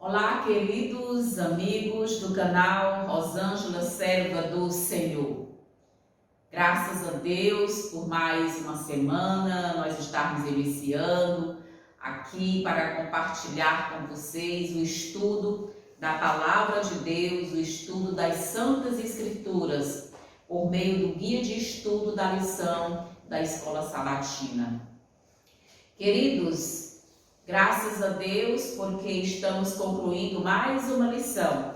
Olá, queridos amigos do canal Rosângela, serva do Senhor. Graças a Deus por mais uma semana, nós estamos iniciando aqui para compartilhar com vocês o estudo da Palavra de Deus, o estudo das Santas Escrituras, por meio do guia de estudo da lição da Escola Sabatina. Queridos, graças a Deus, porque estamos concluindo mais uma lição.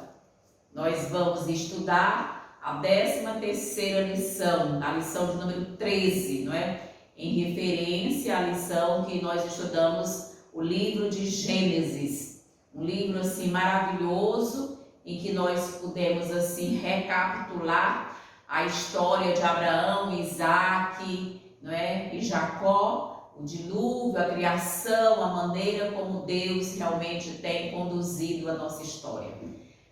Nós vamos estudar a 13ª lição, a lição de número 13, não é? Em referência à lição que nós estudamos, o livro de Gênesis. Um livro assim maravilhoso, em que nós pudemos assim recapitular a história de Abraão, Isaac, não é? E Jacó. O dilúvio, a criação, a maneira como Deus realmente tem conduzido a nossa história.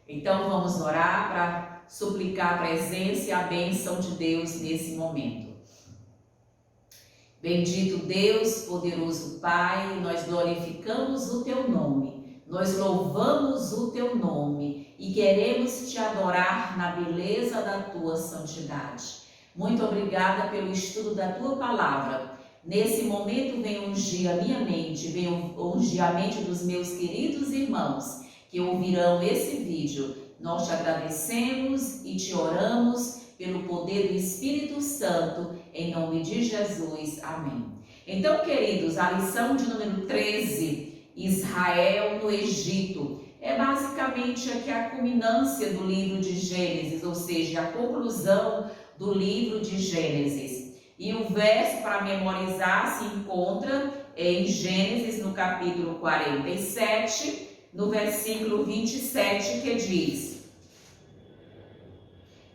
Então vamos orar para suplicar a presença e a bênção de Deus nesse momento. Bendito Deus, poderoso Pai, nós glorificamos o Teu nome, nós louvamos o Teu nome e queremos Te adorar na beleza da Tua santidade. Muito obrigada pelo estudo da Tua Palavra. Nesse momento venha ungir a minha mente, venha ungir a mente dos meus queridos irmãos que ouvirão esse vídeo. Nós te agradecemos e te oramos pelo poder do Espírito Santo, em nome de Jesus. Amém. Então, queridos, a lição de número 13, Israel no Egito, é basicamente aqui a culminância do livro de Gênesis, ou seja, a conclusão do livro de Gênesis. E o verso para memorizar se encontra em Gênesis, no capítulo 47, no versículo 27, que diz: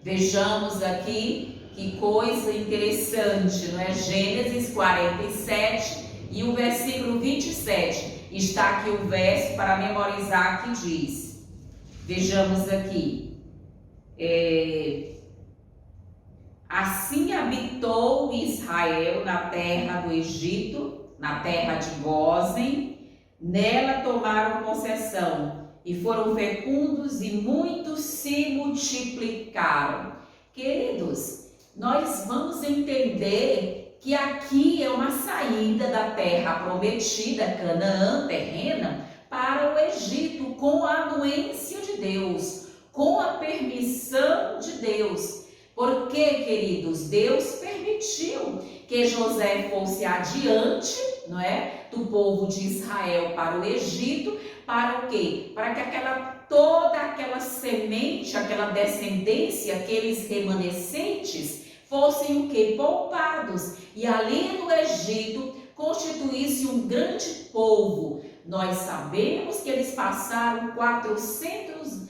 vejamos aqui que coisa interessante, não é? Gênesis 47 e o versículo 27. Está aqui o verso para memorizar que diz, vejamos aqui, assim habitou Israel na terra do Egito, na terra de Gósen, nela tomaram possessão e foram fecundos e muitos se multiplicaram. Queridos, nós vamos entender que aqui é uma saída da terra prometida, Canaã, terrena, para o Egito, com a anuência de Deus, com a permissão de Deus. Porque, queridos, Deus permitiu que José fosse adiante, não é, do povo de Israel para o Egito, para o quê? Para que toda aquela semente, aquela descendência, aqueles remanescentes fossem o quê? Poupados. E ali no Egito constituísse um grande povo. Nós sabemos que eles passaram 400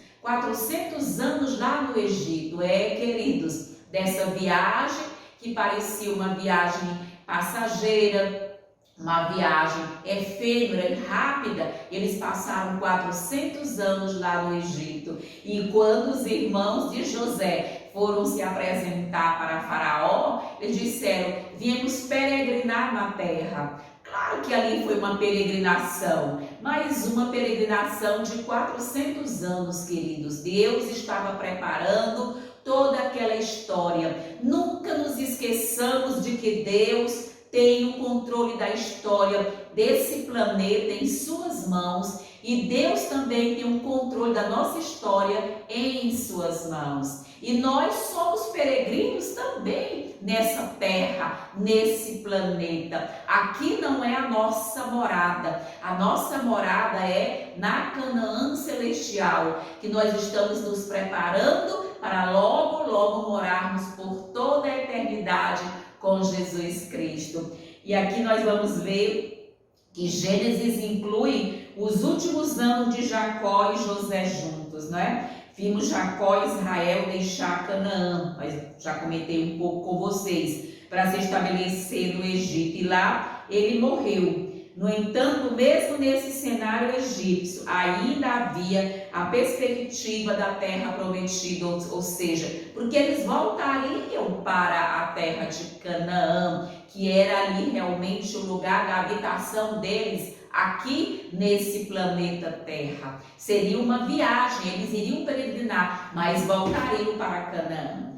anos lá no Egito, queridos, dessa viagem que parecia uma viagem passageira, uma viagem efêmera e rápida. Eles passaram 400 anos lá no Egito, e quando os irmãos de José foram se apresentar para Faraó, eles disseram: viemos peregrinar na terra. Claro que ali foi uma peregrinação, mas uma peregrinação de 400 anos, queridos. Deus estava preparando toda aquela história. Nunca nos esqueçamos de que Deus tem o controle da história desse planeta em suas mãos, e Deus também tem o controle da nossa história em suas mãos. E nós somos peregrinos também nessa terra, nesse planeta. Aqui não é a nossa morada. A nossa morada é na Canaã celestial, que nós estamos nos preparando para logo, logo morarmos por toda a eternidade com Jesus Cristo. E aqui nós vamos ver que Gênesis inclui os últimos anos de Jacó e José juntos, não é? Vimos Jacó e Israel deixar Canaã, mas já comentei um pouco com vocês, para se estabelecer no Egito, e lá ele morreu. No entanto, mesmo nesse cenário egípcio, ainda havia a perspectiva da terra prometida, ou seja, porque eles voltariam para a terra de Canaã, que era ali realmente o lugar da habitação deles aqui nesse planeta Terra. Seria uma viagem, eles iriam peregrinar, mas voltariam para Canaã.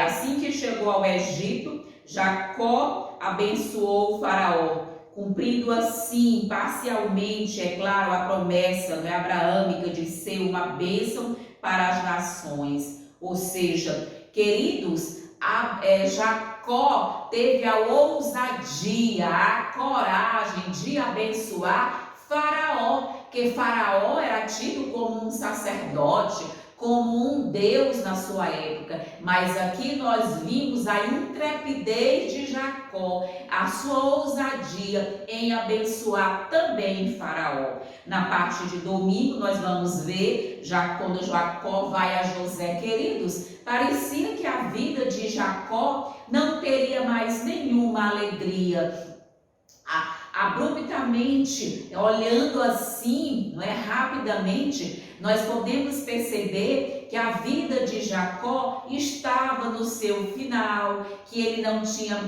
Assim que chegou ao Egito, Jacó abençoou o faraó, cumprindo assim, parcialmente, é claro, a promessa, não é, abraâmica de ser uma bênção para as nações. Ou seja, queridos, Jacó teve a ousadia, a coragem de abençoar Faraó, que Faraó era tido como um sacerdote, como um Deus na sua época, mas aqui nós vimos a intrepidez de Jacó, a sua ousadia em abençoar também Faraó. Na parte de domingo nós vamos ver, já quando Jacó vai a José, queridos, parecia que a vida de Jacó não teria mais nenhuma alegria. Abruptamente, olhando assim, não é, rapidamente, nós podemos perceber que a vida de Jacó estava no seu final, que ele não tinha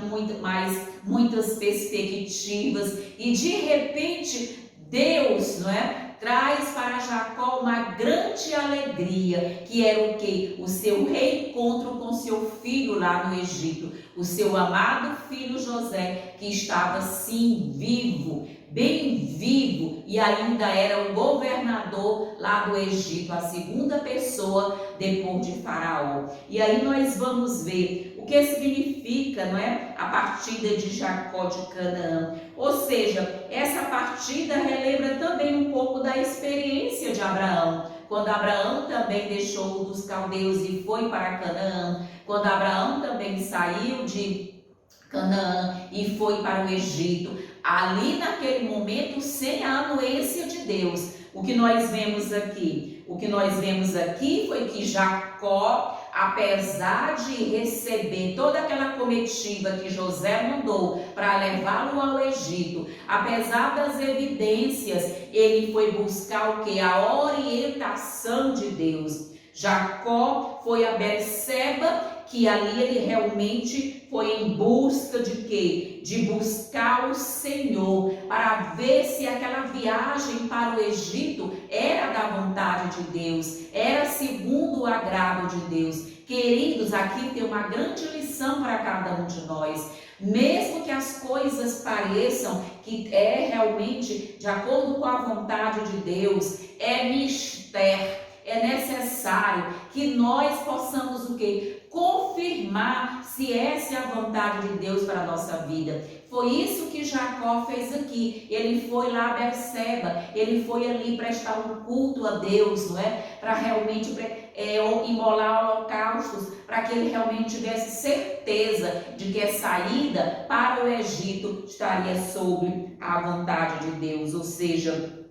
muitas perspectivas, e de repente Deus, não é, traz para Jacó uma grande alegria, que era o quê? O seu reencontro com seu filho lá no Egito, o seu amado filho José, que estava sim vivo, bem vivo, e ainda era o governador lá do Egito, a segunda pessoa depois de Faraó. E aí nós vamos ver o que significa, não é, a partida de Jacó de Canaã. Ou seja, essa partida relembra também um pouco da experiência de Abraão, quando Abraão também deixou dos caldeus e foi para Canaã, quando Abraão também saiu de Canaã e foi para o Egito, ali naquele momento sem a anuência de Deus. O que nós vemos aqui? O que nós vemos aqui foi que Jacó, apesar de receber toda aquela comitiva que José mandou para levá-lo ao Egito, apesar das evidências, ele foi buscar o que? A orientação de Deus. Jacó foi a Berseba, que ali ele realmente foi em busca de quê? De buscar o Senhor, para ver se aquela viagem para o Egito era da vontade de Deus, era segundo o agrado de Deus. Queridos, aqui tem uma grande lição para cada um de nós. Mesmo que as coisas pareçam que é realmente de acordo com a vontade de Deus, é mistério. É necessário que nós possamos o quê? Confirmar se essa é a vontade de Deus para a nossa vida. Foi isso que Jacó fez aqui. Ele foi lá a Berseba, ele foi ali prestar um culto a Deus, não é? Para realmente imolar holocaustos, para que ele realmente tivesse certeza de que a saída para o Egito estaria sob a vontade de Deus. Ou seja,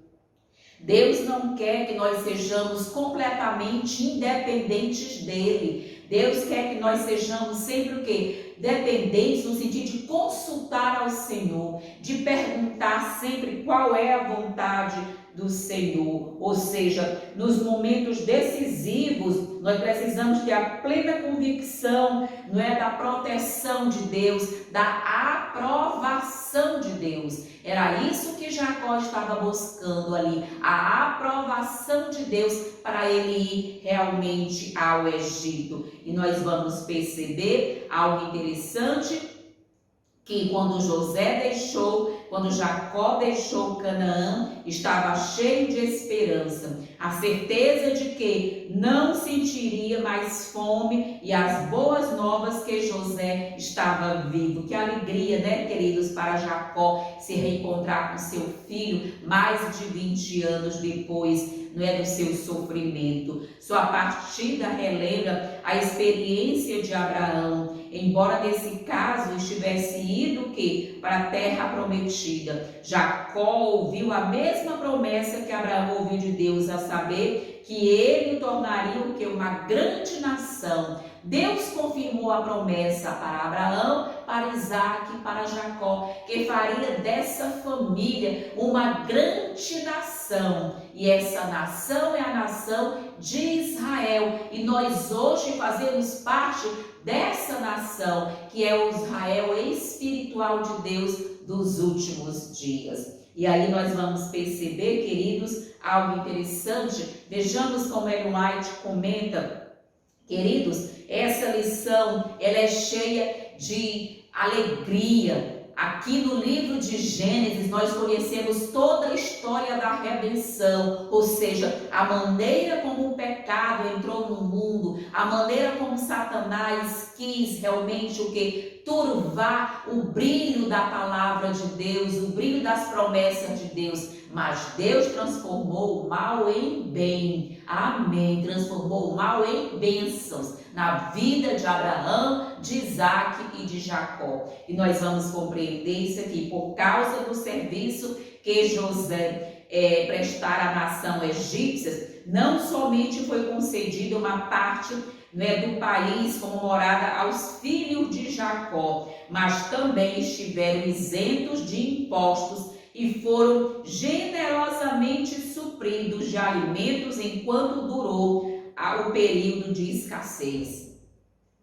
Deus não quer que nós sejamos completamente independentes dele. Deus quer que nós sejamos sempre o quê? Dependentes no sentido de consultar ao Senhor, de perguntar sempre qual é a vontade do Senhor. Ou seja, nos momentos decisivos, nós precisamos ter a plena convicção, não é, da proteção de Deus, da aprovação de Deus. Era isso que Jacó estava buscando ali, a aprovação de Deus para ele ir realmente ao Egito. E nós vamos perceber algo interessante, que quando Jacó deixou Canaã, estava cheio de esperança, a certeza de que não sentiria mais fome e as boas novas que José estava vivo. Que alegria, né, queridos, para Jacó se reencontrar com seu filho mais de 20 anos depois, não é, do seu sofrimento. Sua partida relembra a experiência de Abraão, embora nesse caso estivesse ido que para a terra prometida. Jacó ouviu a mesma promessa que Abraão ouviu de Deus, a saber que ele o tornaria o que? Uma grande nação. Deus confirmou a promessa para Abraão, para Isaac e para Jacó, que faria dessa família uma grande nação. E essa nação é a nação de Israel. E nós hoje fazemos parte dessa nação, que é o Israel espiritual de Deus dos últimos dias. E aí nós vamos perceber, queridos, algo interessante. Vejamos como Ellen White comenta. Queridos, essa lição ela é cheia de alegria. Aqui no livro de Gênesis nós conhecemos toda a história da redenção, ou seja, a maneira como o pecado entrou no mundo, a maneira como Satanás quis realmente o que? Turvar o brilho da palavra de Deus, o brilho das promessas de Deus. Mas Deus transformou o mal em bem. Amém. Transformou o mal em bênçãos na vida de Abraão, de Isaac e de Jacó. E nós vamos compreender isso aqui por causa do serviço que José prestara à nação egípcia. Não somente foi concedida uma parte do país como morada aos filhos de Jacó, mas também estiveram isentos de impostos e foram generosamente supridos de alimentos enquanto durou o período de escassez.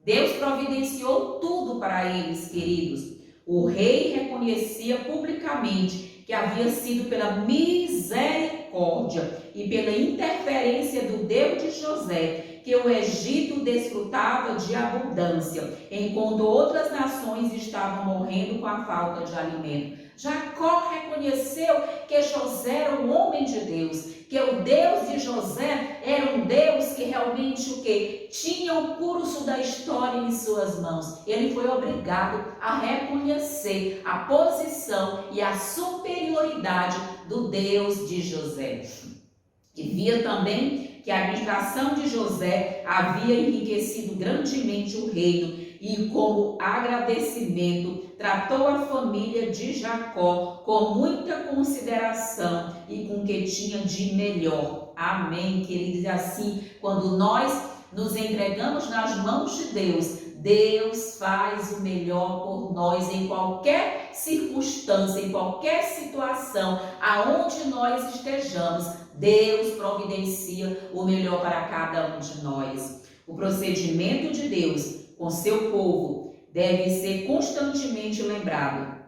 Deus providenciou tudo para eles, queridos. O rei reconhecia publicamente que havia sido pela misericórdia e pela interferência do Deus de José que o Egito desfrutava de abundância, enquanto outras nações estavam morrendo com a falta de alimento. Jacó reconheceu que José era um homem de Deus, que o Deus de José era um Deus que realmente o que? Tinha o curso da história em suas mãos. Ele foi obrigado a reconhecer a posição e a superioridade do Deus de José. E via também que a administração de José havia enriquecido grandemente o reino e, como agradecimento, tratou a família de Jacó com muita consideração e com o que tinha de melhor. Amém, queridos? E assim, quando nós nos entregamos nas mãos de Deus, Deus faz o melhor por nós em qualquer circunstância, em qualquer situação, aonde nós estejamos. Deus providencia o melhor para cada um de nós. O procedimento de Deus com seu povo deve ser constantemente lembrado.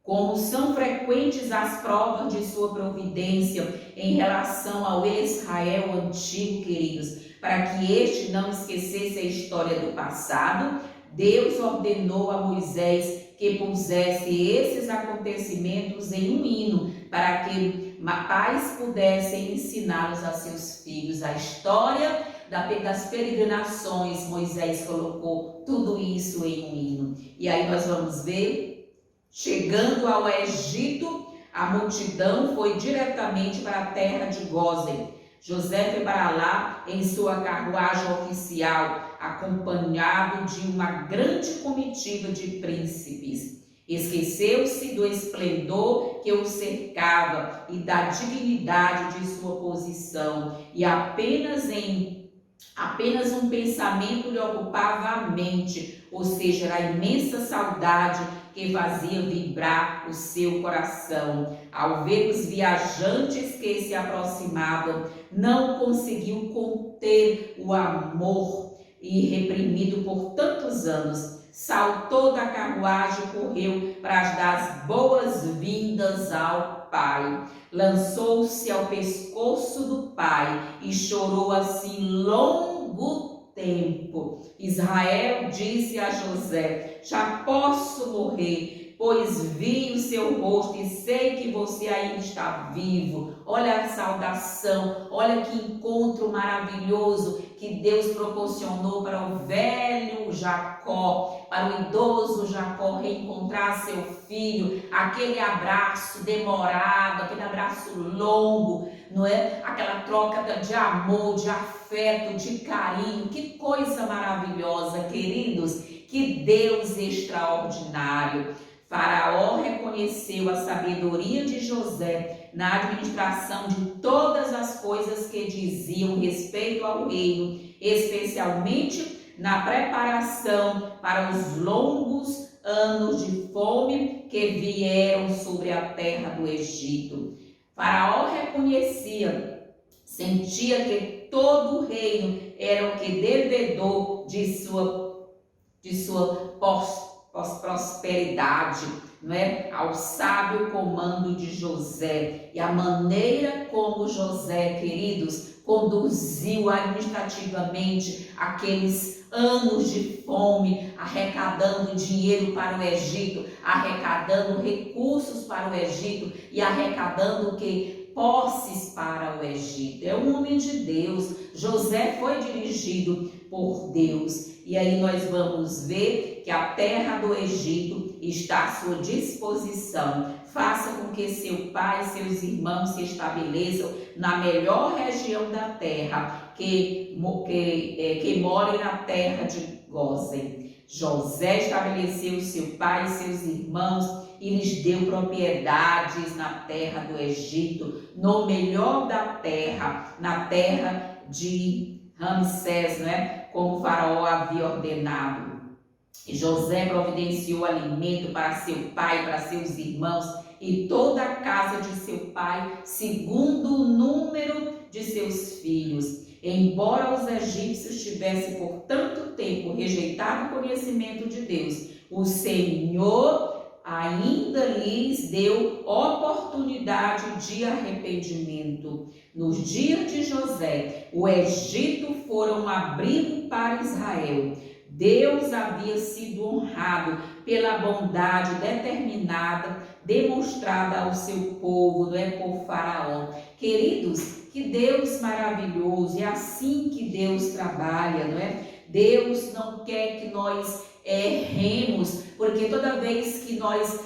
Como são frequentes as provas de sua providência em relação ao Israel antigo, queridos, para que este não esquecesse a história do passado, Deus ordenou a Moisés que pusesse esses acontecimentos em um hino, para que pais pudessem ensiná-los a seus filhos. A história das peregrinações, Moisés colocou tudo isso em um hino. E aí nós vamos ver, chegando ao Egito, a multidão foi diretamente para a terra de Gósen. José foi para lá em sua carruagem oficial, acompanhado de uma grande comitiva de príncipes. Esqueceu-se do esplendor que o cercava e da dignidade de sua posição, e apenas um pensamento lhe ocupava a mente, ou seja, era a imensa saudade que fazia vibrar o seu coração. Ao ver os viajantes que se aproximavam, não conseguiu conter o amor e reprimido por tantos anos. Saltou da carruagem e correu para dar as boas-vindas ao pai. Lançou-se ao pescoço do pai e chorou assim longo tempo. Israel disse a José: já posso morrer, pois vi o seu rosto e sei que você ainda está vivo. Olha a saudação, olha que encontro maravilhoso que Deus proporcionou para o velho Jacó, para o idoso Jacó reencontrar seu filho, aquele abraço demorado, aquele abraço longo, não é? Aquela troca de amor, de afeto, de carinho. Que coisa maravilhosa, queridos, que Deus extraordinário. Faraó reconheceu a sabedoria de José na administração de todas as coisas que diziam respeito ao reino, especialmente na preparação para os longos anos de fome que vieram sobre a terra do Egito. Faraó reconhecia, sentia que todo o reino era o que devedor de sua prosperidade, não é? Ao sábio comando de José. E a maneira como José, queridos, conduziu administrativamente aqueles anos de fome, arrecadando dinheiro para o Egito, arrecadando recursos para o Egito e arrecadando o que? Posses para o Egito. É um homem de Deus. José foi dirigido por Deus. E aí nós vamos ver que a terra do Egito está à sua disposição. Faça com que seu pai e seus irmãos se estabeleçam na melhor região da terra, que morem na terra de Gósen. José estabeleceu seu pai e seus irmãos e lhes deu propriedades na terra do Egito, no melhor da terra, na terra de Ramsés, né? Como o faraó havia ordenado. E José providenciou alimento para seu pai, para seus irmãos e toda a casa de seu pai, segundo o número de seus filhos. Embora os egípcios tivessem por tanto tempo rejeitado o conhecimento de Deus, o Senhor ainda lhes deu oportunidade de arrependimento. Nos dias de José, o Egito fora um abrigo para Israel. Deus havia sido honrado pela bondade determinada, demonstrada ao seu povo, não é, por Faraó. Queridos, que Deus maravilhoso, é assim que Deus trabalha, não é? Deus não quer que nós erremos, porque toda vez que nós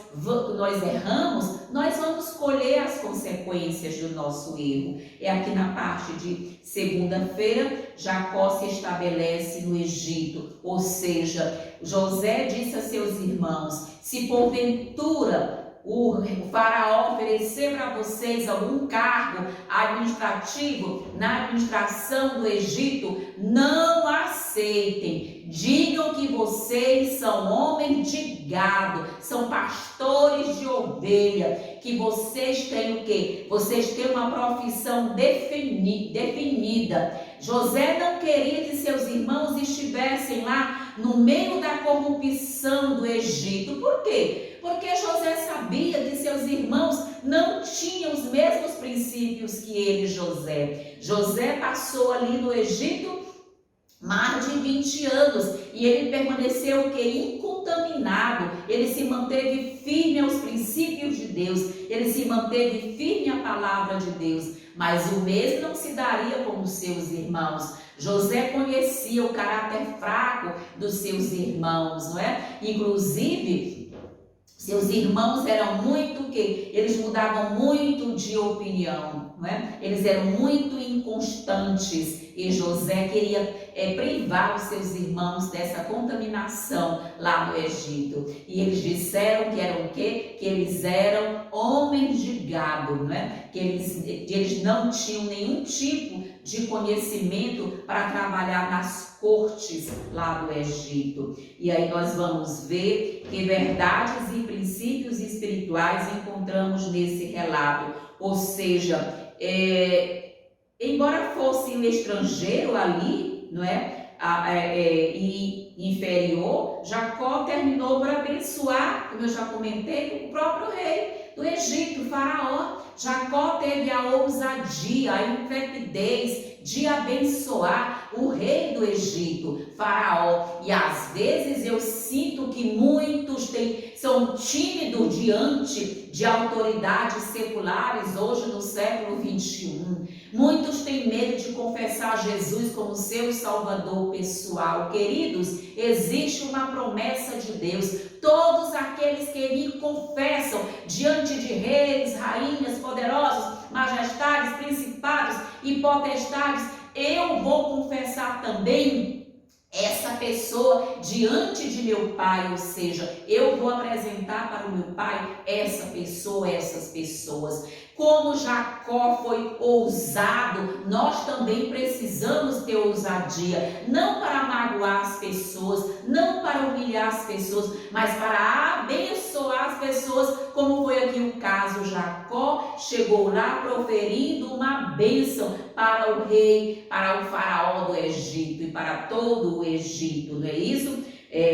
erramos, nós vamos colher as consequências do nosso erro. É aqui na parte de segunda-feira, Jacó se estabelece no Egito, ou seja, José disse a seus irmãos: se porventura o faraó oferecer para vocês algum cargo administrativo na administração do Egito, não aceitem. Digam que vocês são homens de gado, são pastores de ovelha, que vocês têm o quê? Vocês têm uma profissão definida. José não queria que seus irmãos estivessem lá no meio da corrupção do Egito. Por quê? Porque José sabia que seus irmãos não tinham os mesmos princípios que ele, José. José passou ali no Egito mais de 20 anos e ele permaneceu o que? Incontaminado. Ele se manteve firme aos princípios de Deus, ele se manteve firme à palavra de Deus, mas o mesmo não se daria com os seus irmãos. José conhecia o caráter fraco dos seus irmãos, não é? Inclusive, seus irmãos eram muito que eles mudavam muito de opinião, não é? Eles eram muito inconstantes e José queria privar os seus irmãos dessa contaminação lá no Egito. E eles disseram que eram o quê? Que eles eram homens de gado, não é? Que eles não tinham nenhum tipo de conhecimento para trabalhar nas cortes lá do Egito. E aí nós vamos ver que verdades e princípios espirituais encontramos nesse relato. Ou seja, embora fosse um estrangeiro ali, não é? E inferior, Jacó terminou por abençoar, como eu já comentei, o próprio rei do Egito, Faraó. Jacó teve a ousadia, a intrepidez de abençoar o rei do Egito, Faraó. E às vezes eu sinto que muitos são tímidos diante de autoridades seculares hoje no século 21. Muitos têm medo de confessar Jesus como seu Salvador pessoal. Queridos, existe uma promessa de Deus. Todos aqueles que me confessam diante de reis, rainhas, poderosos, majestades, principados e potestades, eu vou confessar também essa pessoa diante de meu pai, ou seja, eu vou apresentar para o meu pai essa pessoa, essas pessoas. Como Jacó foi ousado, nós também precisamos ter ousadia, não para magoar as pessoas, não para humilhar as pessoas, mas para abençoar as pessoas, como foi aqui o caso. Jacó chegou lá proferindo uma bênção para o rei, para o faraó do Egito e para todo o Egito, não é isso?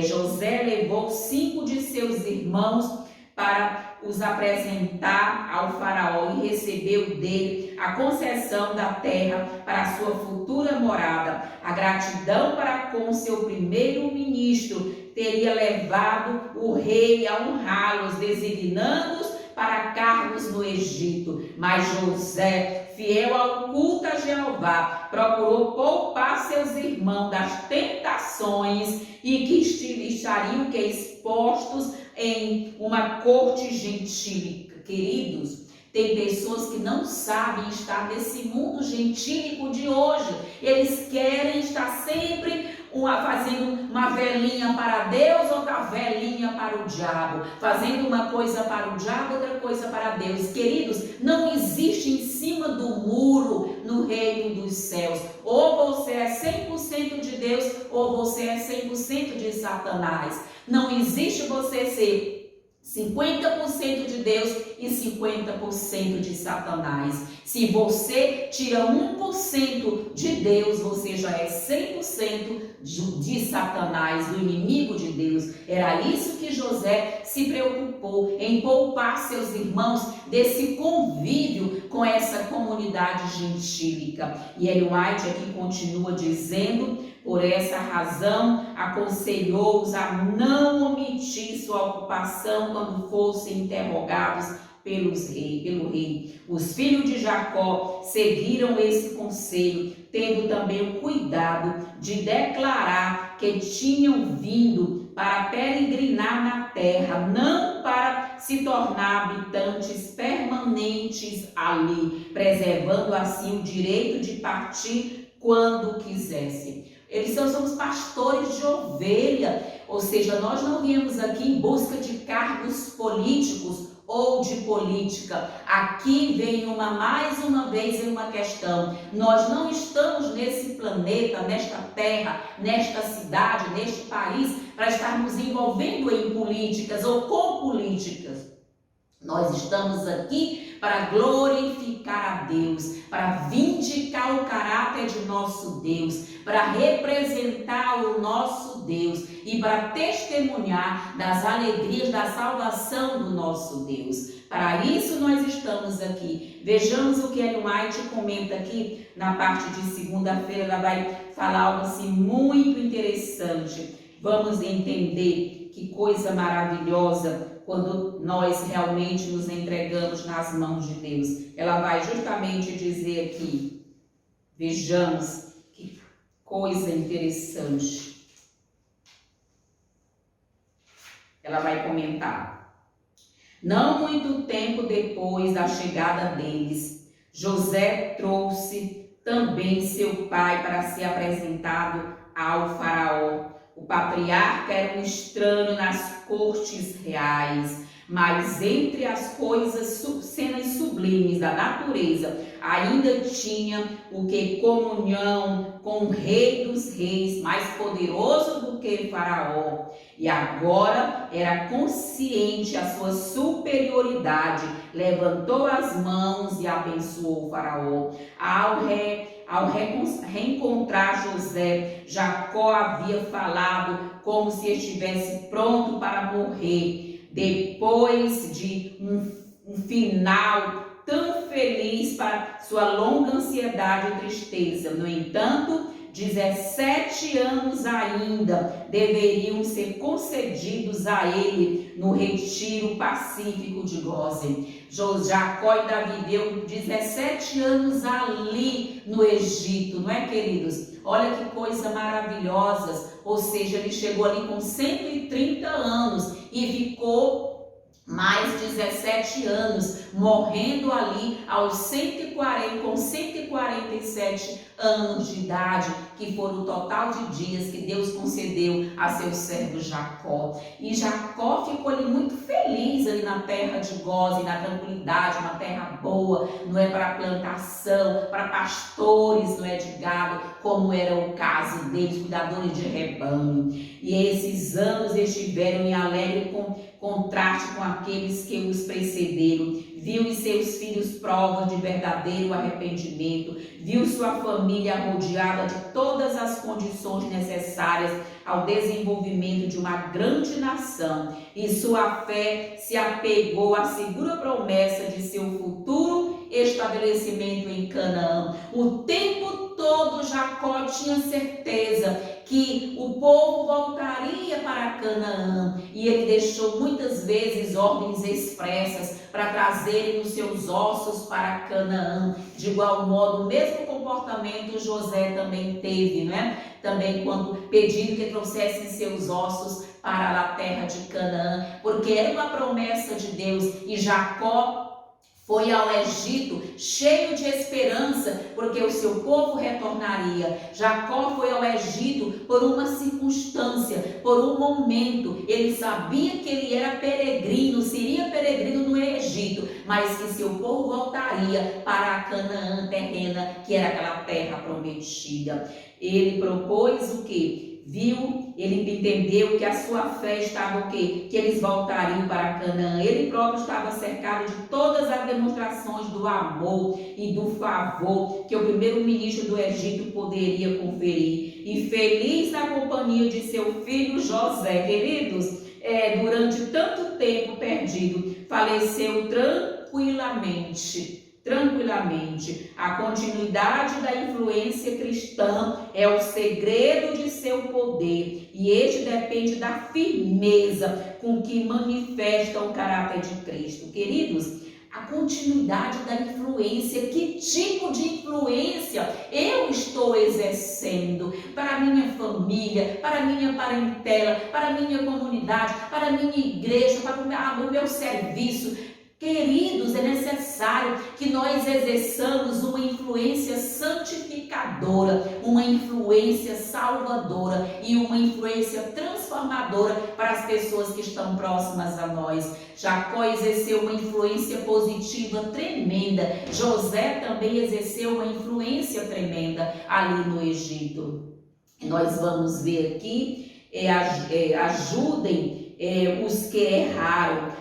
José levou 5 de seus irmãos para os apresentar ao faraó e recebeu dele a concessão da terra para a sua futura morada. A gratidão para com seu primeiro-ministro teria levado o rei a honrá-los, designando-os para cargos no Egito. Mas José, fiel ao culto a Jeová, procurou poupar seus irmãos das tentações e que estariam expostos em uma corte gentílica. Queridos, tem pessoas que não sabem estar nesse mundo gentílico de hoje. Eles querem estar sempre fazendo uma velinha para Deus, outra velinha para o diabo, fazendo uma coisa para o diabo, outra coisa para Deus. Queridos, não existe em cima do muro no reino dos céus. Ou você é 100% de Deus, ou você é 100% de Satanás. Não existe você ser 50% de Deus e 50% de Satanás. Se você tira 1% de Deus, você já é 100% de Satanás, do inimigo de Deus. Era isso que José se preocupou, em poupar seus irmãos desse convívio com essa comunidade gentílica. E Ellen White aqui continua dizendo: por essa razão, aconselhou-os a não omitir sua ocupação quando fossem interrogados pelo rei. Os filhos de Jacó seguiram esse conselho, tendo também o cuidado de declarar que tinham vindo para peregrinar na terra, não para se tornar habitantes permanentes ali, preservando assim o direito de partir quando quisessem. Eles somos pastores de ovelha, ou seja, nós não viemos aqui em busca de cargos políticos ou de política. Aqui vem mais uma vez uma questão: nós não estamos nesse planeta, nesta terra, nesta cidade, neste país, para estarmos envolvendo em políticas ou com políticas. Nós estamos aqui para glorificar a Deus, para vindicar o caráter de nosso Deus, para representar o nosso Deus e para testemunhar das alegrias da salvação do nosso Deus. Para isso nós estamos aqui. Vejamos o que Ellen White comenta aqui na parte de segunda-feira. Ela vai falar algo assim muito interessante. Vamos entender que coisa maravilhosa quando nós realmente nos entregamos nas mãos de Deus. Ela vai justamente dizer aqui, vejamos que coisa interessante. Ela vai comentar: não muito tempo depois da chegada deles, José trouxe também seu pai para ser apresentado ao faraó. O patriarca era um estranho nas cortes reais, mas entre as cenas sublimes da natureza, ainda tinha o que? Comunhão com o rei dos reis, mais poderoso do que Faraó. E agora era consciente a sua superioridade, levantou as mãos e abençoou o Faraó. Ao reencontrar José, Jacó havia falado como se estivesse pronto para morrer, depois de um final tão feliz para sua longa ansiedade e tristeza. No entanto, 17 anos ainda deveriam ser concedidos a ele no retiro pacífico de Gósen. Jacó ainda viveu 17 anos ali no Egito, não é, queridos? Olha que coisa maravilhosa. Ou seja, ele chegou ali com 130 anos e ficou mais 17 anos, morrendo ali com 147 anos de idade. que foram o total de dias que Deus concedeu a seu servo Jacó. E Jacó ficou ali muito feliz ali na terra de Gósen, na tranquilidade, uma terra boa, não é para plantação, para pastores, não é de gado, como era o caso deles, cuidadores de rebanho. E esses anos estiveram em alegre contraste com aqueles que os precederam. Viu em seus filhos provas de verdadeiro arrependimento, viu sua família rodeada de todas as condições necessárias ao desenvolvimento de uma grande nação, e sua fé se apegou à segura promessa de seu futuro estabelecimento em Canaã. O tempo todo Jacó tinha certeza que o povo voltaria para Canaã, e ele deixou muitas vezes ordens expressas para trazerem os seus ossos para Canaã. De igual modo, o mesmo comportamento José também teve, né? Também quando pedindo que trouxessem seus ossos para a terra de Canaã, porque era uma promessa de Deus, e Jacó foi ao Egito cheio de esperança, porque o seu povo retornaria. Jacó foi ao Egito por uma circunstância, por um momento. Ele sabia que ele era peregrino, seria peregrino no Egito, mas que seu povo voltaria para a Canaã terrena, que era aquela terra prometida. Ele propôs o quê? Ele entendeu que a sua fé estava o quê? Que eles voltariam para Canaã. Ele próprio estava cercado de todas as demonstrações do amor e do favor que o primeiro-ministro do Egito poderia conferir. E feliz na companhia de seu filho José, queridos, durante tanto tempo perdido, faleceu tranquilamente. A continuidade da influência cristã é o segredo de seu poder, e este depende da firmeza com que manifesta o caráter de Cristo. Queridos, a continuidade da influência, que tipo de influência eu estou exercendo para a minha família, para a minha parentela, para a minha comunidade, para a minha igreja, para o meu serviço. Queridos, é necessário que nós exerçamos uma influência santificadora, uma influência salvadora e uma influência transformadora para as pessoas que estão próximas a nós. Jacó exerceu uma influência positiva tremenda. José também exerceu uma influência tremenda ali no Egito. Nós vamos ver aqui, ajudem os que erraram,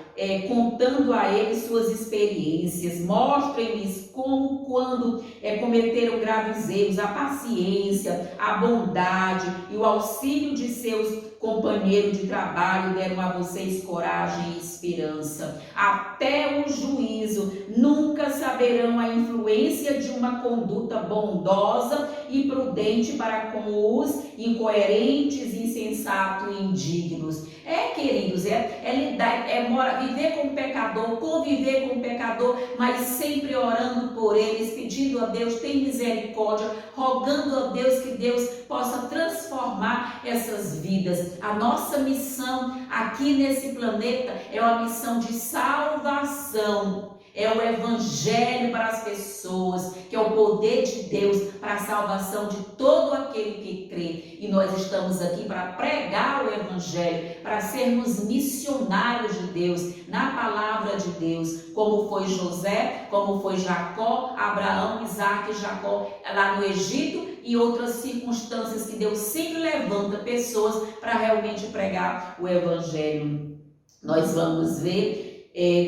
contando a eles suas experiências, mostrem-lhes como, quando cometeram graves erros, a paciência, a bondade e o auxílio de seus companheiros de trabalho deram a vocês coragem e esperança. Até o juízo nunca saberão a influência de uma conduta bondosa e prudente para com os incoerentes, insensatos e indignos. Queridos, viver com o pecador, conviver com o pecador, mas sempre orando por eles, pedindo a Deus, tem misericórdia, rogando a Deus que Deus possa transformar essas vidas. A nossa missão aqui nesse planeta é uma missão de salvação. É o evangelho para as pessoas, que é o poder de Deus para a salvação de todo aquele que crê. E nós estamos aqui para pregar o evangelho, para sermos missionários de Deus, na palavra de Deus, como foi José, como foi Jacó, Abraão, Isaac e Jacó lá no Egito, e outras circunstâncias que Deus sempre levanta pessoas para realmente pregar o evangelho. Nós vamos ver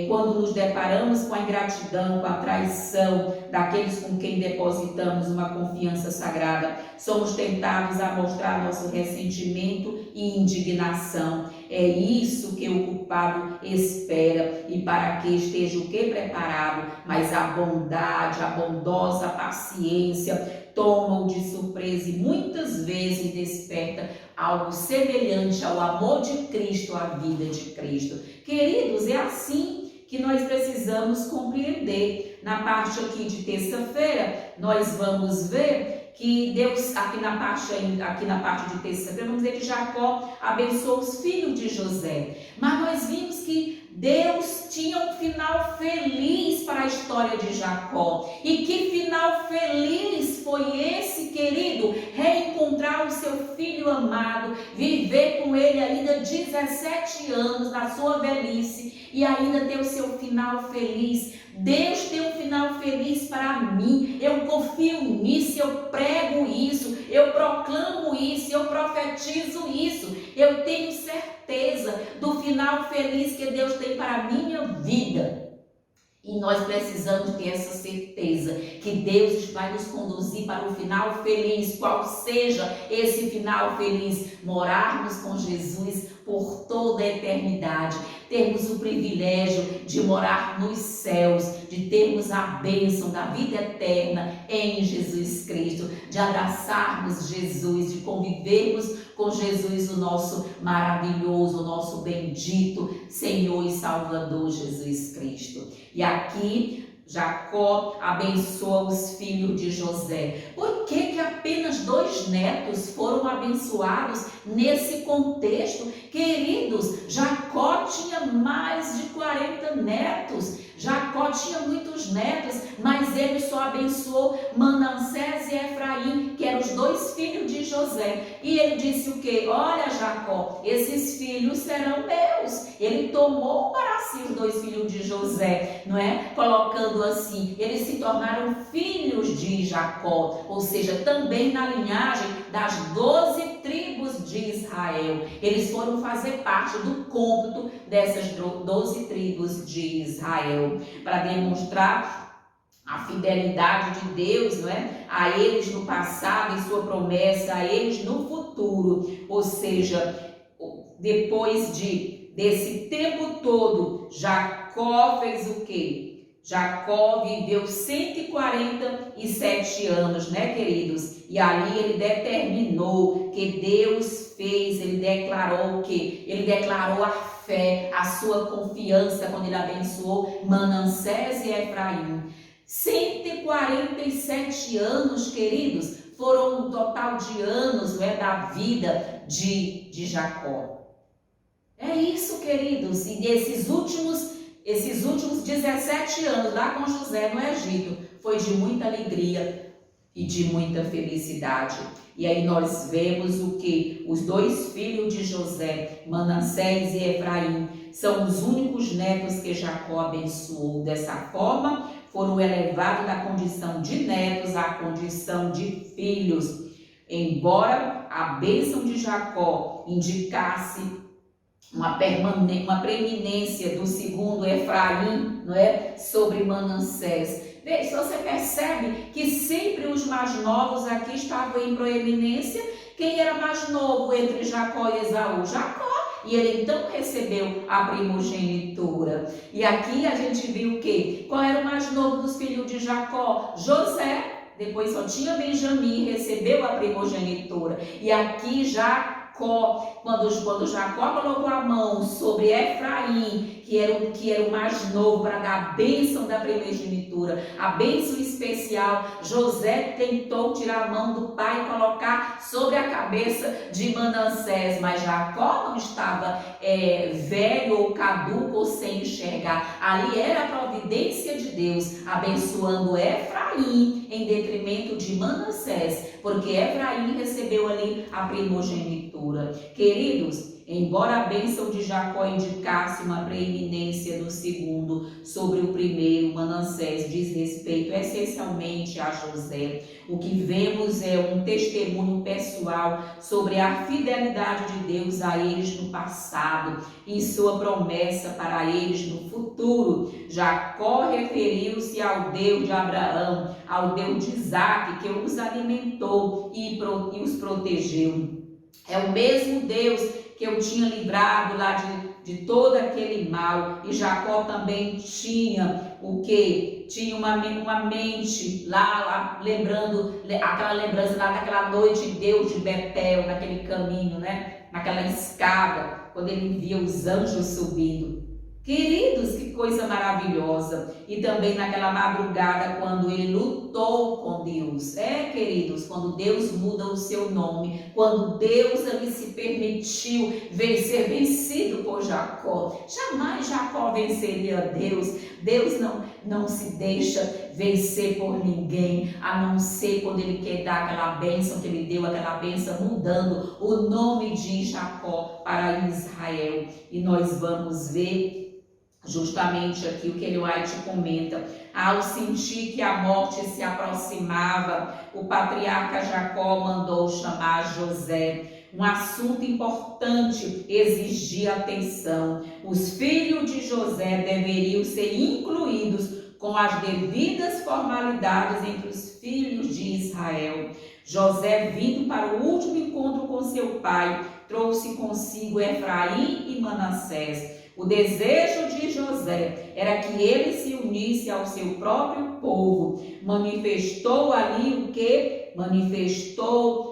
quando nos deparamos com a ingratidão, com a traição daqueles com quem depositamos uma confiança sagrada, somos tentados a mostrar nosso ressentimento e indignação. É isso que o culpado espera, e para que esteja o que preparado, mas a bondade, a bondosa paciência toma-o de surpresa e muitas vezes desperta algo semelhante ao amor de Cristo, à vida de Cristo. Queridos, é assim que nós precisamos compreender. Na parte aqui de terça-feira, nós vamos ver que Deus, aqui na parte de terça-feira, vamos ver que Jacó abençoou os filhos de José. Mas nós vimos que Deus tinha um final feliz para a história de Jacó. E que final feliz foi esse, querido? Reencontrar o seu filho amado, viver com ele ainda 17 anos na sua velhice e ainda ter o seu final feliz. Deus tem um final feliz para mim. Eu confio nisso, eu prego isso, eu proclamo isso, eu profetizo isso. Eu tenho certeza do final feliz que Deus tem para a minha vida. E nós precisamos ter essa certeza que Deus vai nos conduzir para o final feliz, qual seja esse final feliz, morarmos com Jesus por toda a eternidade, termos o privilégio de morar nos céus, de termos a bênção da vida eterna em Jesus Cristo, de abraçarmos Jesus, de convivermos com Jesus, o nosso maravilhoso, o nosso bendito Senhor e Salvador Jesus Cristo. E aqui Jacó abençoa os filhos de José. Por que apenas 2 netos foram abençoados nesse contexto? Queridos, Jacó tinha mais de 40 netos. Jacó tinha muitos netos, mas ele só abençoou Manassés e Efraim, que eram os 2 filhos de José. E ele disse o quê? Olha, Jacó, esses filhos serão meus. Ele tomou para si os 2 filhos de José, não é? Colocando assim, eles se tornaram filhos de Jacó, ou seja, também na linhagem das 12 tribos de Israel. Eles foram fazer parte do cômputo dessas 12 tribos de Israel, para demonstrar a fidelidade de Deus, não é? A eles no passado e sua promessa a eles no futuro. Ou seja, depois desse tempo todo, Jacó fez o quê? Jacó viveu 147 anos, né, queridos? E ali ele determinou que Deus fez, ele declarou o quê? Ele declarou a fé, a sua confiança quando ele abençoou Manassés e Efraim. 147 anos, queridos, foram um total de anos, não é, da vida de Jacó. É isso, queridos, e esses últimos 17 anos lá com José no Egito foi de muita alegria e de muita felicidade. E aí nós vemos o que? Os 2 filhos de José, Manassés e Efraim, são os únicos netos que Jacó abençoou. Dessa forma, foram elevados da condição de netos à condição de filhos. Embora a bênção de Jacó indicasse uma preeminência do segundo Efraim, não é? Sobre Manassés. Veja, você percebe que sempre os mais novos aqui estavam em proeminência. Quem era mais novo entre Jacó e Esaú? Jacó. E ele então recebeu a primogenitura. E aqui a gente viu o quê? Qual era o mais novo dos filhos de Jacó? José. Depois só tinha Benjamim, recebeu a primogenitura. E aqui quando Jacó colocou a mão sobre Efraim, que era o mais novo, para dar a bênção da primogenitura, a bênção especial, José tentou tirar a mão do pai e colocar sobre a cabeça de Manassés, mas Jacó não estava velho ou caduco ou sem enxergar. Ali era a providência de Deus, abençoando Efraim em detrimento de Manassés, porque Efraim recebeu ali a primogenitura. Queridos, embora a bênção de Jacó indicasse uma preeminência do segundo sobre o primeiro, Manassés diz respeito essencialmente a José. O que vemos é um testemunho pessoal sobre a fidelidade de Deus a eles no passado e sua promessa para eles no futuro. Jacó referiu-se ao Deus de Abraão, ao Deus de Isaque, que os alimentou e os protegeu. É o mesmo Deus que eu tinha livrado lá de todo aquele mal. E Jacó também tinha o quê? Tinha uma mente lá, lembrando aquela lembrança lá daquela noite de Deus de Betel, naquele caminho, né? Naquela escada, quando ele via os anjos subindo. Queridos, que coisa maravilhosa! e também naquela madrugada quando ele lutou com Deus. Queridos, quando Deus muda o seu nome, quando Deus ali se permitiu ser vencido por Jacó. Jamais Jacó venceria Deus. Deus não se deixa vencer por ninguém, a não ser quando ele quer dar aquela bênção que ele deu, aquela bênção mudando o nome de Jacó para Israel. E nós vamos ver justamente aqui o que Ellen White comenta. Ao sentir que a morte se aproximava, o patriarca Jacó mandou chamar José. Um assunto importante exigia atenção. Os filhos de José deveriam ser incluídos com as devidas formalidades entre os filhos de Israel. José, vindo para o último encontro com seu pai, trouxe consigo Efraim e Manassés. O desejo de José era que ele se unisse ao seu próprio povo. Manifestou ali o que? Manifestou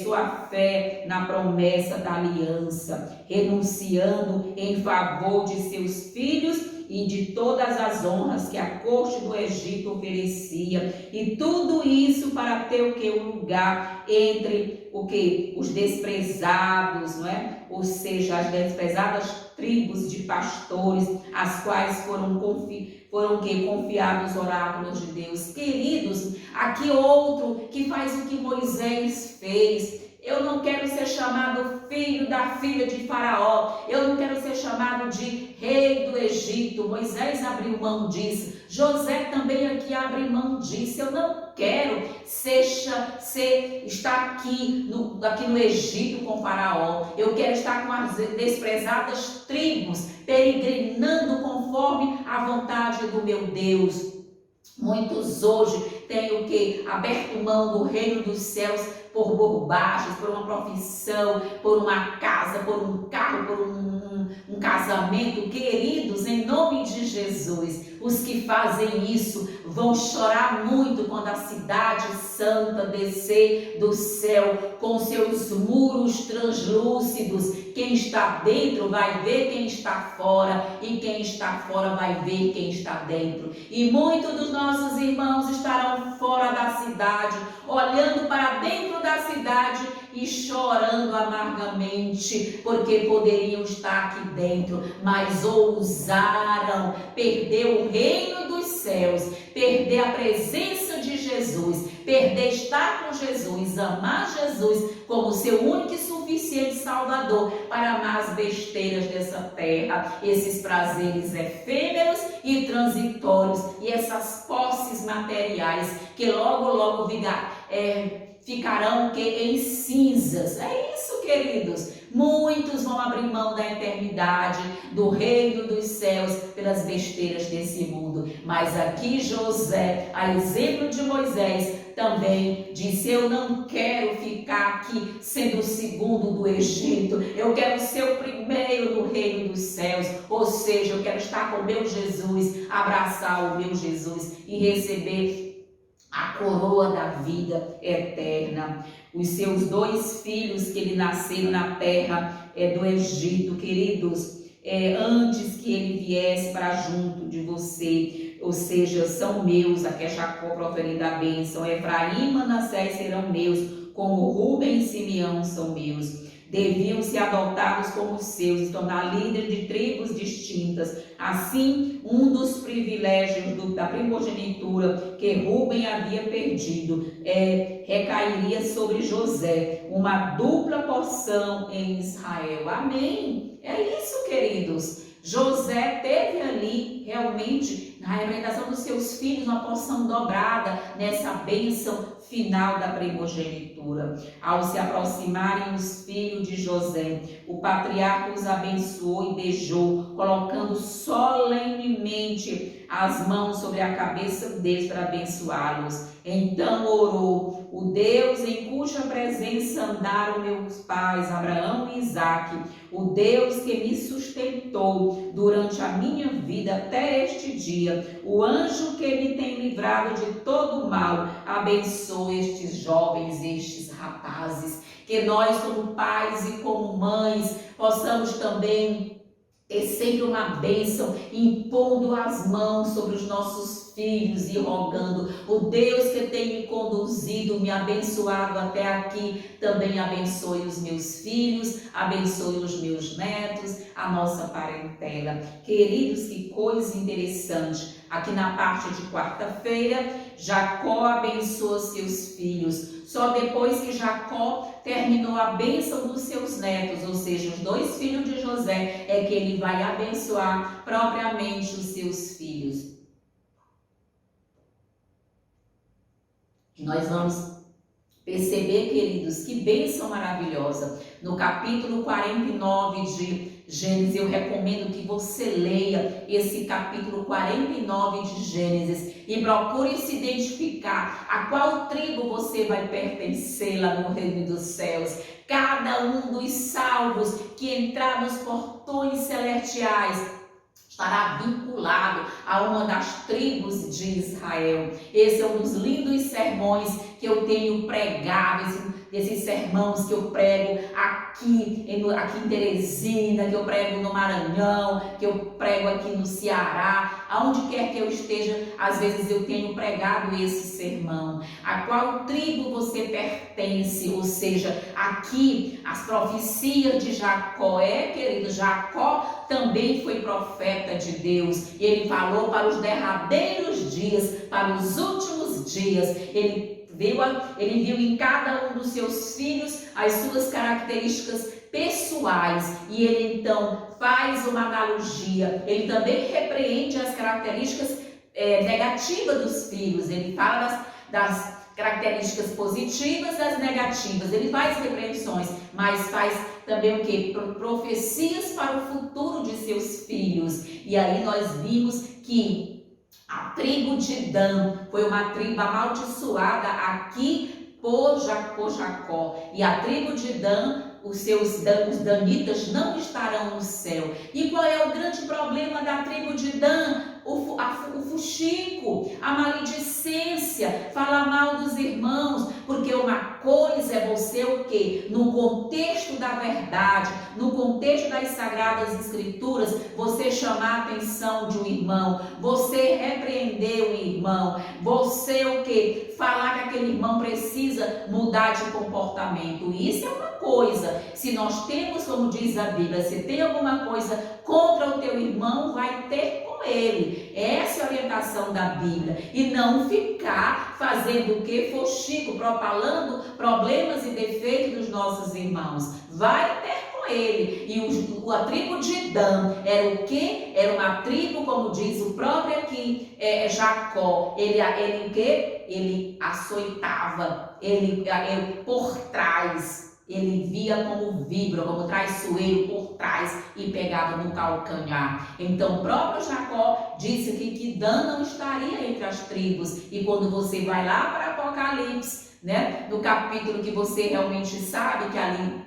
sua fé na promessa da aliança, renunciando em favor de seus filhos e de todas as honras que a corte do Egito oferecia, e tudo isso para ter o que? Um lugar entre o que? Os desprezados, não é? Ou seja, as desprezadas tribos de pastores, as quais foram confiados os oráculos de Deus. Queridos, aqui outro que faz o que Moisés fez. Eu não quero ser chamado filho da filha de Faraó. Eu não quero ser chamado de rei do Egito. Moisés abriu mão disso. José também aqui abre mão disso. Eu não quero estar aqui no Egito com Faraó. Eu quero estar com as desprezadas tribos, peregrinando conforme a vontade do meu Deus. Muitos hoje têm o que? Aberto mão do reino dos céus por bobagens, por uma profissão, por uma casa, por um carro, por um casamento. Queridos, em nome de Jesus, os que fazem isso vão chorar muito quando a cidade santa descer do céu com seus muros translúcidos. Quem está dentro vai ver quem está fora, e quem está fora vai ver quem está dentro. E muitos dos nossos irmãos estarão fora da cidade, olhando para dentro da cidade e chorando amargamente, porque poderiam estar aqui dentro, mas ousaram perder o reino dos céus, perder a presença de Jesus, perder estar com Jesus, amar Jesus como seu único e suficiente Salvador, para amar as besteiras dessa terra, esses prazeres efêmeros e transitórios, e essas posses materiais que logo ficarão em cinzas. É isso, queridos. Muitos vão abrir mão da eternidade, do reino dos céus, pelas besteiras desse mundo. Mas aqui José, a exemplo de Moisés, também disse: eu não quero ficar aqui sendo o segundo do Egito, eu quero ser o primeiro no reino dos céus. Ou seja, eu quero estar com o meu Jesus, abraçar o meu Jesus e receber a coroa da vida eterna. Os seus 2 filhos que ele nasceram na terra do Egito, queridos, antes que ele viesse para junto de você, ou seja, são meus. Aqui é Jacó proferindo a bênção. Efraim e Manassés serão meus, como Rúben e Simeão são meus. Deviam ser adotados como seus e tornar líderes de tribos distintas. Assim, um dos privilégios da primogenitura que Rúben havia perdido recairia sobre José, uma dupla porção em Israel. Amém? É isso, queridos. José teve ali realmente, na representação dos seus filhos, uma porção dobrada nessa bênção final da primogenitura. Ao se aproximarem os filhos de José, o patriarca os abençoou e beijou, colocando solenemente as mãos sobre a cabeça deles para abençoá-los. Então orou: o Deus em cuja presença andaram meus pais, Abraão e Isaque, o Deus que me sustentou durante a minha vida até este dia, o anjo que me tem livrado de todo o mal, abençoe estes jovens, estes rapazes. Que nós, como pais e como mães, possamos também é sempre uma bênção, impondo as mãos sobre os nossos filhos e rogando: o Deus que tem me conduzido, me abençoado até aqui, também abençoe os meus filhos, abençoe os meus netos, a nossa parentela. Queridos, que coisa interessante. Aqui na parte de quarta-feira, Jacó abençoa seus filhos. Só depois que Jacó terminou a bênção dos seus netos, ou seja, os 2 filhos de José, é que ele vai abençoar propriamente os seus filhos. Nós vamos perceber, queridos, que bênção maravilhosa. No capítulo 49 de Gênesis, eu recomendo que você leia esse capítulo 49 de Gênesis e procure se identificar a qual tribo você vai pertencer lá no reino dos céus. Cada um dos salvos que entrar nos portões celestiais estará vinculado a uma das tribos de Israel. Esse é um dos lindos sermões que eu tenho pregado, desses sermões que eu prego aqui em Teresina, que eu prego no Maranhão, que eu prego aqui no Ceará, aonde quer que eu esteja, às vezes eu tenho pregado esse sermão. A qual tribo você pertence? Ou seja, aqui as profecias de Jacó, querido, Jacó também foi profeta de Deus, e ele falou para os derradeiros dias, para os últimos dias. Ele viu em cada um dos seus filhos as suas características pessoais, e ele então faz uma analogia. Ele também repreende as características negativas dos filhos. Ele fala das características positivas, das negativas. Ele faz repreensões, mas faz também o que? Profecias para o futuro de seus filhos. E aí nós vimos que a tribo de Dan foi uma tribo amaldiçoada aqui por Jacó. E a tribo de Dan, os danitas não estarão no céu. E qual é o grande problema da tribo de Dan? O fuxico, a maledicência, falar mal dos irmãos, porque uma coisa é você o quê? No contexto da verdade, no contexto das Sagradas Escrituras, você chamar a atenção de um irmão, você repreender o irmão, você o quê? Falar que aquele irmão precisa mudar de comportamento. Isso é uma coisa. Se nós temos, como diz a Bíblia, se tem alguma coisa contra o teu irmão, vai ter com ele. Essa é a orientação da Bíblia. E não ficar fazendo o que? Fuxico, propalando problemas e defeitos dos nossos irmãos. Vai ter com ele. E a tribo de Dan era o que? Era uma tribo, como diz o próprio aqui, Jacó. Ele o que? Ele açoitava, ele por trás. Ele via como víbora, como traiçoeiro por trás e pegava no calcanhar. Então, o próprio Jacó disse que Dan não estaria entre as tribos. E quando você vai lá para Apocalipse, né, no capítulo que você realmente sabe que ali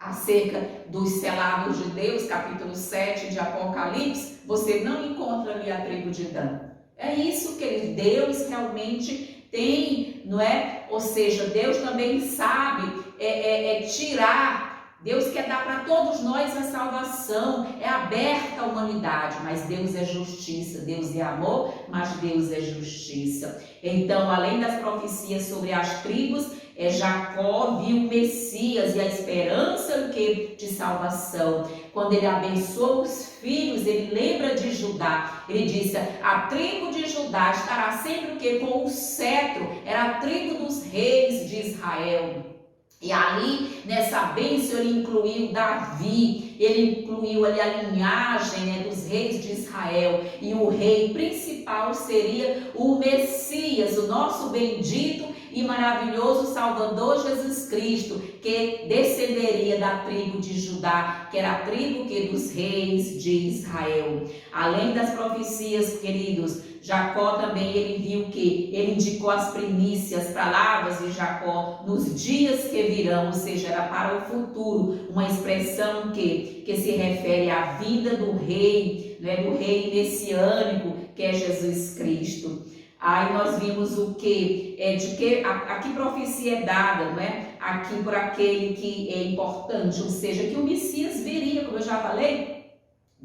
acerca dos selados de Deus, capítulo 7 de Apocalipse, você não encontra ali a tribo de Dan. É isso que Deus realmente tem, não é? Ou seja, Deus também sabe tirar. Deus quer dar para todos nós a salvação, é aberta à humanidade, mas Deus é justiça, Deus é amor, mas Deus é justiça. Então, além das profecias sobre as tribos, Jacó viu o Messias e a esperança de salvação. Quando ele abençoa os filhos, ele lembra de Judá. Ele disse: a tribo de Judá estará sempre com o cetro. Era a tribo dos reis de Israel. E ali, nessa bênção, ele incluiu Davi, ele incluiu ali a linhagem dos reis de Israel. E o rei principal seria o Messias, o nosso bendito e maravilhoso Salvador Jesus Cristo, que descenderia da tribo de Judá, que era a tribo dos reis de Israel. Além das profecias, queridos, Jacó também, ele viu que ele indicou as primícias, as palavras de Jacó nos dias que virão, ou seja, era para o futuro, uma expressão que se refere à vida do rei, do rei messiânico, que é Jesus Cristo. Aí nós vimos o que? A que profecia é dada, não é? Aqui por aquele que é importante, ou seja, que o Messias viria, como eu já falei,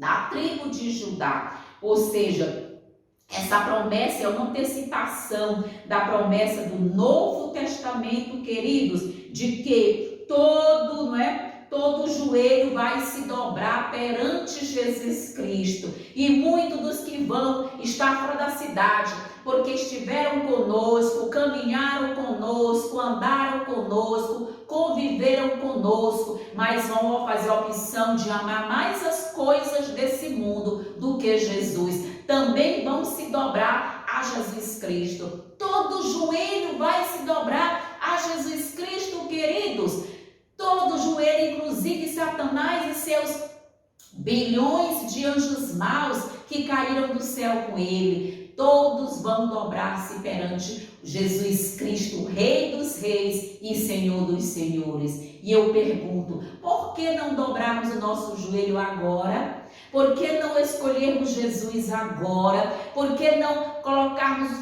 da tribo de Judá. Ou seja, essa promessa é uma antecipação da promessa do Novo Testamento, queridos, de que todo joelho vai se dobrar perante Jesus Cristo. E muitos dos que vão estar fora da cidade, porque estiveram conosco, caminharam conosco, andaram conosco, conviveram conosco, mas vão fazer a opção de amar mais as coisas desse mundo do que Jesus. Também vão se dobrar a Jesus Cristo. Todo joelho vai se dobrar a Jesus Cristo, queridos. Todo joelho, inclusive Satanás e seus bilhões de anjos maus que caíram do céu com ele, todos vão dobrar-se perante Jesus Cristo, Rei dos Reis e Senhor dos Senhores. E eu pergunto, por que não dobrarmos o nosso joelho agora? Por que não escolhermos Jesus agora? Por que não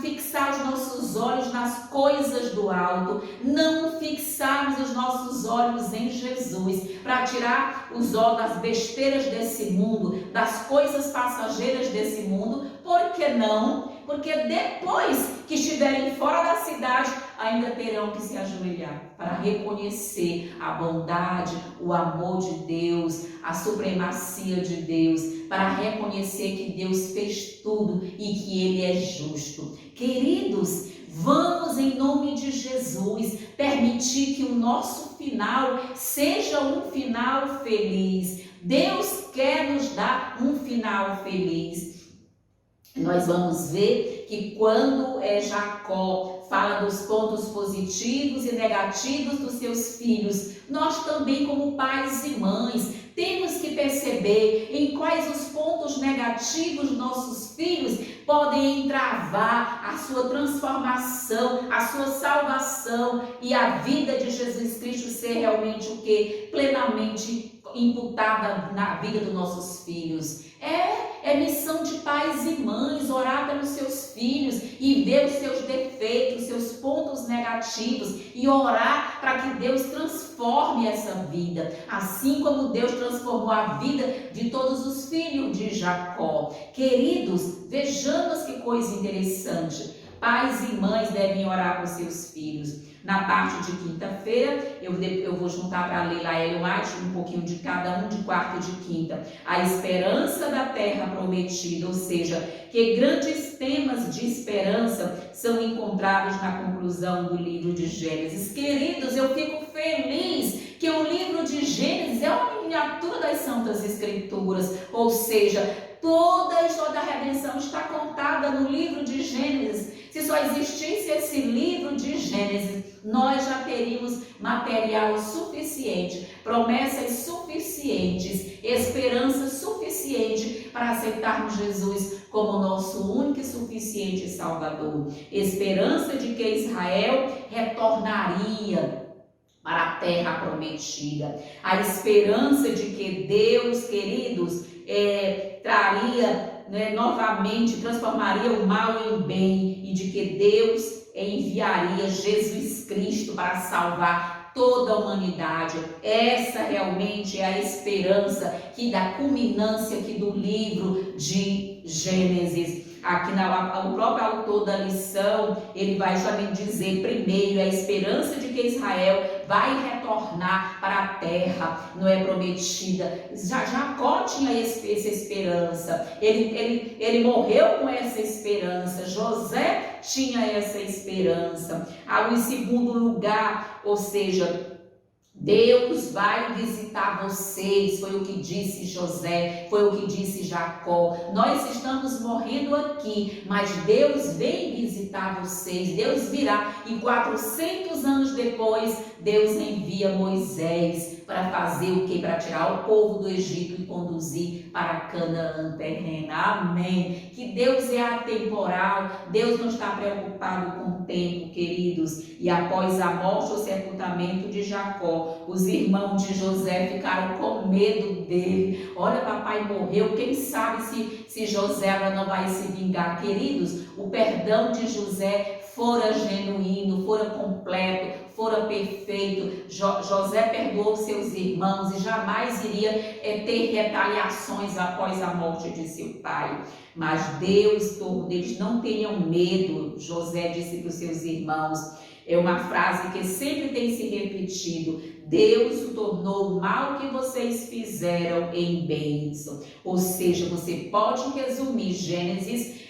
fixar os nossos olhos nas coisas do alto? Não fixarmos os nossos olhos em Jesus, para tirar os olhos das besteiras desse mundo, das coisas passageiras desse mundo? Por que não? Porque depois que estiverem fora da cidade, ainda terão que se ajoelhar para reconhecer a bondade, o amor de Deus, a supremacia de Deus, para reconhecer que Deus fez tudo e que Ele é justo. Queridos, vamos, em nome de Jesus, permitir que o nosso final seja um final feliz. Deus quer nos dar um final feliz. Nós vamos ver que quando Jacó fala dos pontos positivos e negativos dos seus filhos, nós também, como pais e mães, temos que perceber em quais os pontos negativos nossos filhos podem entravar a sua transformação, a sua salvação e a vida de Jesus Cristo ser realmente o que? Plenamente imputada na vida dos nossos filhos. É missão de pais e mães orar pelos seus filhos e ver os seus defeitos, seus pontos negativos e orar para que Deus transforme essa vida, assim como Deus transformou a vida de todos os filhos de Jacó. Queridos, vejamos que coisa interessante. Pais e mães devem orar por seus filhos. Na parte de quinta-feira, eu vou juntar para ler lá Ellen White, um pouquinho de cada um, de quarta e de quinta. A esperança da terra prometida, ou seja, que grandes temas de esperança são encontrados na conclusão do livro de Gênesis. Queridos, eu fico feliz que o livro de Gênesis é uma miniatura das Santas Escrituras, ou seja, toda a história da redenção está contada no livro de Gênesis. Se só existisse esse livro de Gênesis, nós já teríamos material suficiente, promessas suficientes, esperança suficiente para aceitarmos Jesus como nosso único e suficiente Salvador. Esperança de que Israel retornaria para a terra prometida. A esperança de que Deus, queridos, traria novamente, transformaria o mal em bem e de que Deus enviaria Jesus Cristo para salvar toda a humanidade. Essa realmente é a esperança que dá culminância aqui do livro de Gênesis. Aqui o próprio autor da lição, ele vai justamente dizer primeiro a esperança de que Israel vai retornar para a terra, não é prometida. Jacó tinha essa esperança, ele morreu com essa esperança, José tinha essa esperança. Em segundo lugar, ou seja, Deus vai visitar vocês, foi o que disse José, foi o que disse Jacó. Nós estamos morrendo aqui, mas Deus vem visitar vocês, Deus virá. E 400 anos depois, Deus envia Moisés para fazer o que? Para tirar o povo do Egito e conduzir para Canaã terrena. Amém. Que Deus é atemporal, Deus não está preocupado com o tempo, queridos. E após a morte ou sepultamento de Jacó, os irmãos de José ficaram com medo dele. Olha, papai morreu, quem sabe se José agora não vai se vingar. Queridos, o perdão de José fora genuíno, fora completo, fora perfeito. José perdoou seus irmãos e jamais iria ter retaliações após a morte de seu pai. Mas Deus, eles não tenham medo, José disse para os seus irmãos. É uma frase que sempre tem se repetido. Deus o tornou o mal que vocês fizeram em bênção. Ou seja, você pode resumir Gênesis,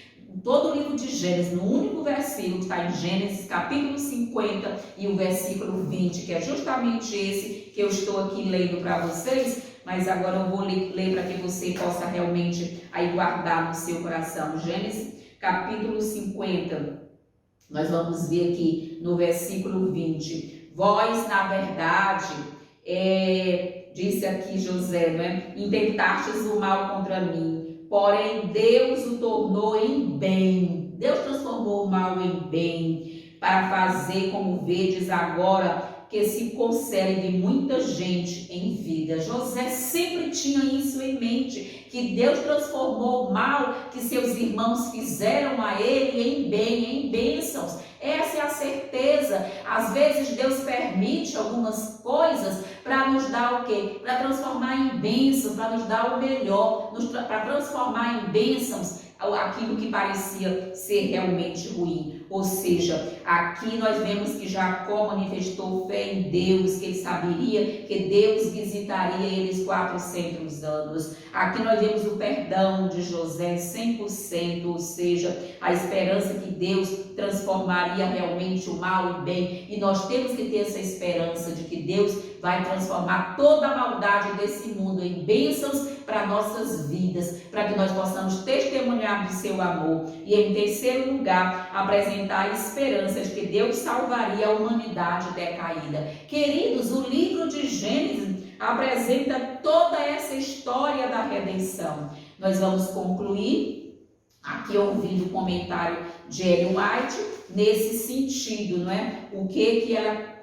todo o livro de Gênesis, no único versículo que está em Gênesis, capítulo 50 e o versículo 20, que é justamente esse que eu estou aqui lendo para vocês, mas agora eu vou ler para que você possa realmente aí guardar no seu coração. Gênesis, capítulo 50, nós vamos ver aqui no versículo 20. Vós, na verdade, disse aqui José, né? Intentastes o mal contra mim, porém Deus o tornou em bem. Deus transformou o mal em bem, para fazer, como vedes agora, que se conserve muita gente em vida. José sempre tinha isso em mente, que Deus transformou o mal que seus irmãos fizeram a ele em bem, em bênçãos. Essa é a certeza. Às vezes Deus permite algumas coisas para nos dar o quê? Para transformar em bênçãos, para nos dar o melhor, para transformar em bênçãos aquilo que parecia ser realmente ruim. Ou seja, aqui nós vemos que Jacó manifestou fé em Deus, que ele saberia que Deus visitaria eles 400 anos. Aqui nós vemos o perdão de José 100%, ou seja, a esperança que Deus transformaria realmente o mal em bem. E nós temos que ter essa esperança de que Deus vai transformar toda a maldade desse mundo em bênçãos para nossas vidas, para que nós possamos testemunhar do seu amor. E em terceiro lugar, apresentar a esperança de que Deus salvaria a humanidade decaída. Queridos, o livro de Gênesis apresenta toda essa história da redenção. Nós vamos concluir aqui ouvindo o comentário de Ellen White nesse sentido, não é? O que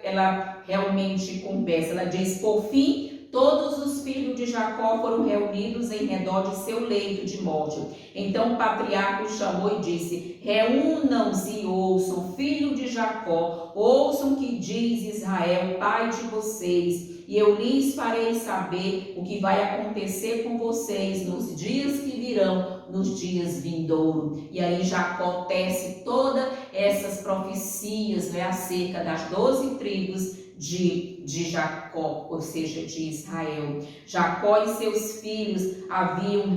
ela realmente conversa. Ela diz: por fim, todos os filhos de Jacó foram reunidos em redor de seu leito de morte. Então o patriarca o chamou e disse: reúnam-se e ouçam, filho de Jacó, ouçam o que diz Israel, pai de vocês, e eu lhes farei saber o que vai acontecer com vocês nos dias que virão, nos dias vindouros. E aí Jacó tece todas essas profecias, né, acerca das 12 tribos de Jacó, ou seja, de Israel. Jacó e seus filhos haviam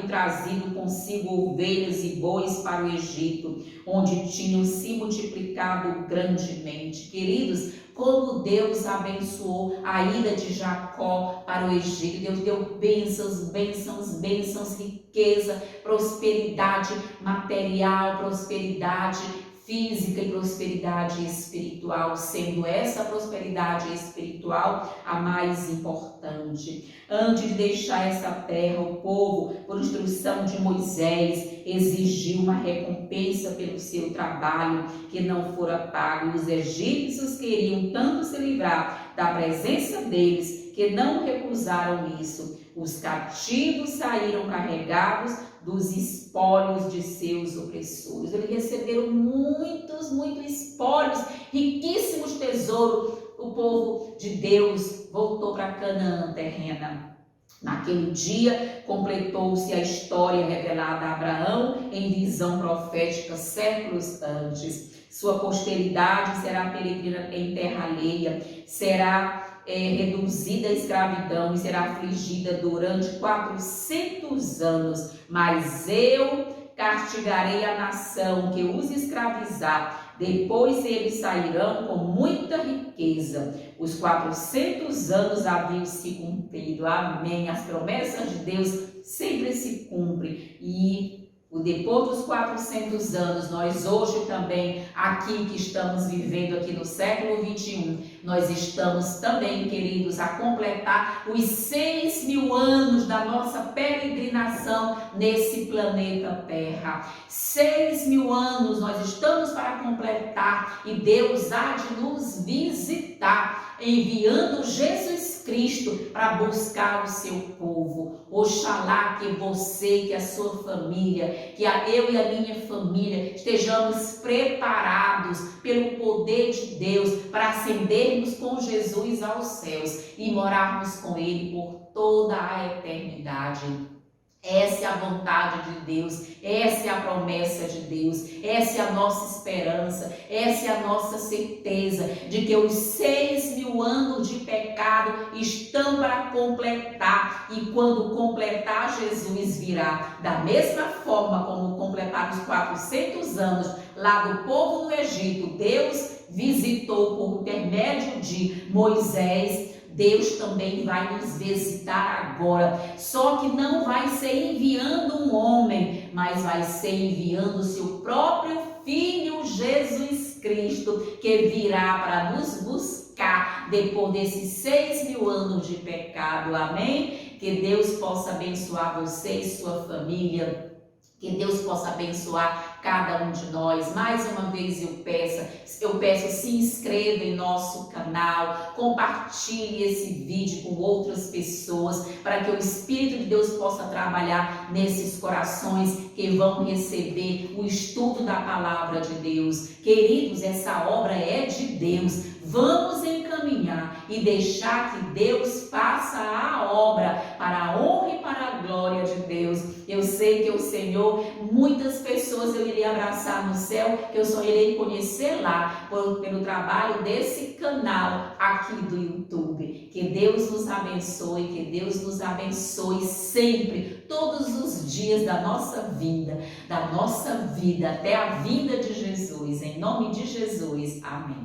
trazido consigo ovelhas e bois para o Egito, onde tinham se multiplicado grandemente. Queridos, como Deus abençoou a ida de Jacó para o Egito. Deus deu bênçãos, bênçãos, bênçãos, riqueza, prosperidade material, prosperidade física e prosperidade espiritual, sendo essa prosperidade espiritual a mais importante. Antes de deixar essa terra, o povo, por instrução de Moisés, exigiu uma recompensa pelo seu trabalho que não fora pago. Os egípcios queriam tanto se livrar da presença deles que não recusaram isso. Os cativos saíram carregados dos espólios de seus opressores. Eles receberam muitos espólios, riquíssimos tesouros. O povo de Deus voltou para Canaã terrena. Naquele dia, completou-se a história revelada a Abraão em visão profética séculos antes. Sua posteridade será peregrina em terra alheia, será reduzida à escravidão e será afligida durante 400 anos. Mas eu castigarei a nação que os escravizar. Depois eles sairão com muita riqueza. Os 400 anos haviam se cumprido. Amém. As promessas de Deus sempre se cumprem. E depois dos 400 anos, nós hoje também, aqui que estamos vivendo aqui no século 21, nós estamos também, queridos, a completar os 6.000 anos da nossa peregrinação nesse planeta Terra. 6.000 anos nós estamos para completar e Deus há de nos visitar, enviando Jesus Cristo para buscar o seu povo. Oxalá que você, que a sua família, que eu e a minha família estejamos preparados pelo poder de Deus para ascendermos com Jesus aos céus e morarmos com Ele por toda a eternidade. Essa é a vontade de Deus, essa é a promessa de Deus, essa é a nossa esperança, essa é a nossa certeza de que os 6.000 anos de pecado estão para completar, e quando completar, Jesus virá. Da mesma forma como completaram os 400 anos lá do povo no Egito, Deus visitou por intermédio de Moisés. Deus também vai nos visitar agora, só que não vai ser enviando um homem, mas vai ser enviando o seu próprio Filho Jesus Cristo, que virá para nos buscar depois desses 6.000 anos de pecado, amém? Que Deus possa abençoar você e sua família. Que Deus possa abençoar cada um de nós. Mais uma vez eu peço, se inscreva em nosso canal, compartilhe esse vídeo com outras pessoas, para que o Espírito de Deus possa trabalhar nesses corações que vão receber o estudo da palavra de Deus. Queridos, essa obra é de Deus. Vamos encaminhar e deixar que Deus faça a obra para a honra e para a glória de Deus. Eu sei que o Senhor, muitas pessoas eu irei abraçar no céu, que eu só irei conhecer lá pelo trabalho desse canal aqui do YouTube. Que Deus nos abençoe, que Deus nos abençoe sempre, todos os dias da nossa vida, até a vinda de Jesus. Em nome de Jesus, amém.